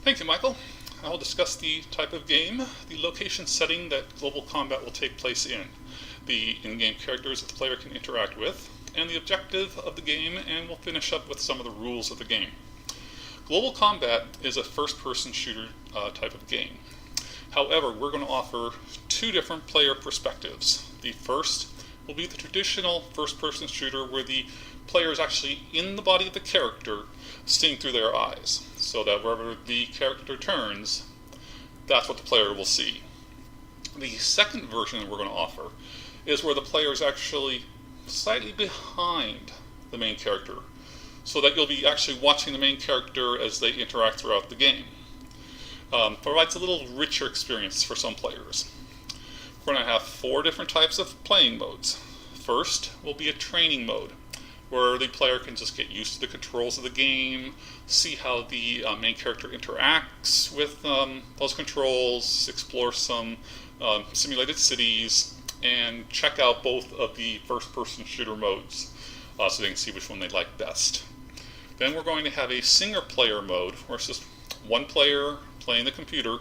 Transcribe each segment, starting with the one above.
Thank you, Michael. I will discuss the type of game, the location setting that global combat will take place in, the in-game characters that the player can interact with, and the objective of the game, and we'll finish up with some of the rules of the game. Global combat is a first-person shooter type of game. However, we're going to offer two different player perspectives. The first will be the traditional first-person shooter where the player is actually in the body of the character, seeing through their eyes, so that wherever the character turns, that's what the player will see. The second version that we're going to offer is where the player is actually slightly behind the main character, so that you'll be actually watching the main character as they interact throughout the game. Provides a little richer experience for some players. We're going to have 4 different types of playing modes. First will be a training mode, where the player can just get used to the controls of the game, see how the main character interacts with those controls, explore some simulated cities, and check out both of the first-person shooter modes so they can see which one they like best. Then we're going to have a single-player mode, where it's just one player playing the computer,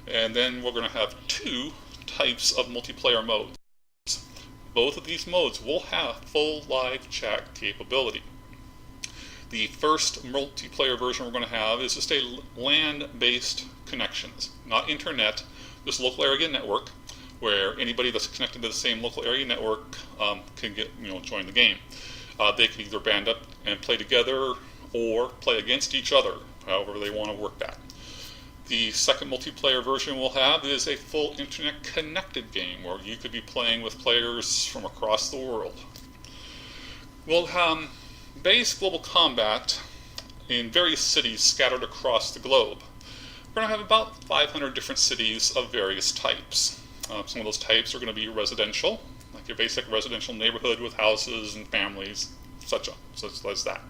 and then we're going to have 2 types of multiplayer modes. Both of these modes will have full live chat capability. The first multiplayer version we're going to have is just a LAN-based connections, not internet, just local area network, where anybody that's connected to the same local area network can join the game. They can either band up and play together or play against each other, however they want to work that. The second multiplayer version we'll have is a full internet connected game where you could be playing with players from across the world. We'll base global combat in various cities scattered across the globe. We're going to have about 500 different cities of various types. Some of those types are going to be residential, like your basic residential neighborhood with houses and families, such as that.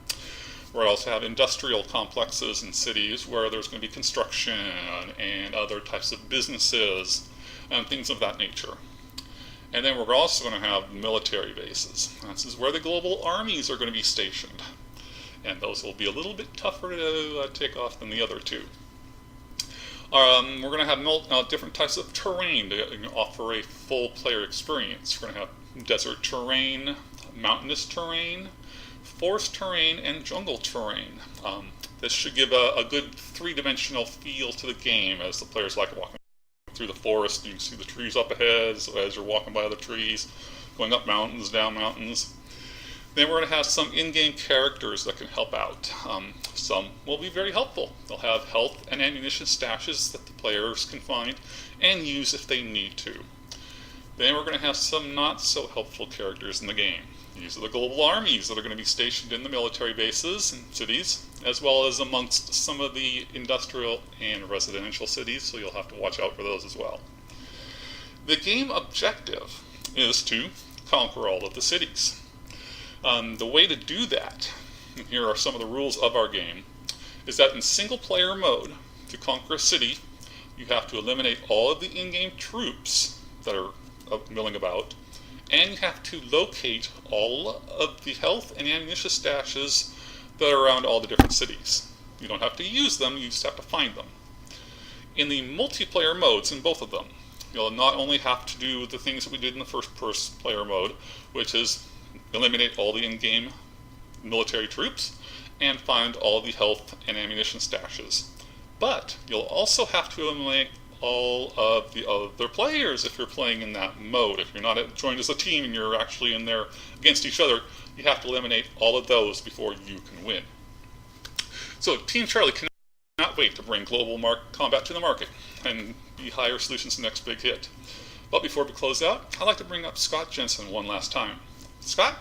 We'll also have industrial complexes in cities where there's going to be construction and other types of businesses and things of that nature. And then we're also going to have military bases. This is where the global armies are going to be stationed. And those will be a little bit tougher to take off than the other two. We're going to have different types of terrain to offer a full player experience. We're going to have desert terrain, mountainous terrain, forest terrain, and jungle terrain. This should give a good 3-dimensional feel to the game as the players like walking through the forest. You can see the trees up ahead as you're walking by the trees, going up mountains, down mountains. Then we're going to have some in-game characters that can help out. Some will be very helpful. They'll have health and ammunition stashes that the players can find and use if they need to. Then we're going to have some not so helpful characters in the game. These are the global armies that are going to be stationed in the military bases and cities, as well as amongst some of the industrial and residential cities, so you'll have to watch out for those as well. The game objective is to conquer all of the cities. The way to do that, and here are some of the rules of our game, is that in single player mode, to conquer a city, you have to eliminate all of the in-game troops that are milling about, and you have to locate all of the health and ammunition stashes that are around all the different cities. You don't have to use them, you just have to find them. In the multiplayer modes, in both of them, you'll not only have to do the things that we did in the first player mode, which is eliminate all the in-game military troops and find all the health and ammunition stashes, but you'll also have to eliminate all of the other players if you're playing in that mode. If you're not joined as a team and you're actually in there against each other, you have to eliminate all of those before you can win. So Team Charlie cannot wait to bring global combat to the market and be Hire Solutions' next big hit. But before we close out, I'd like to bring up Scott Jensen one last time. Scott?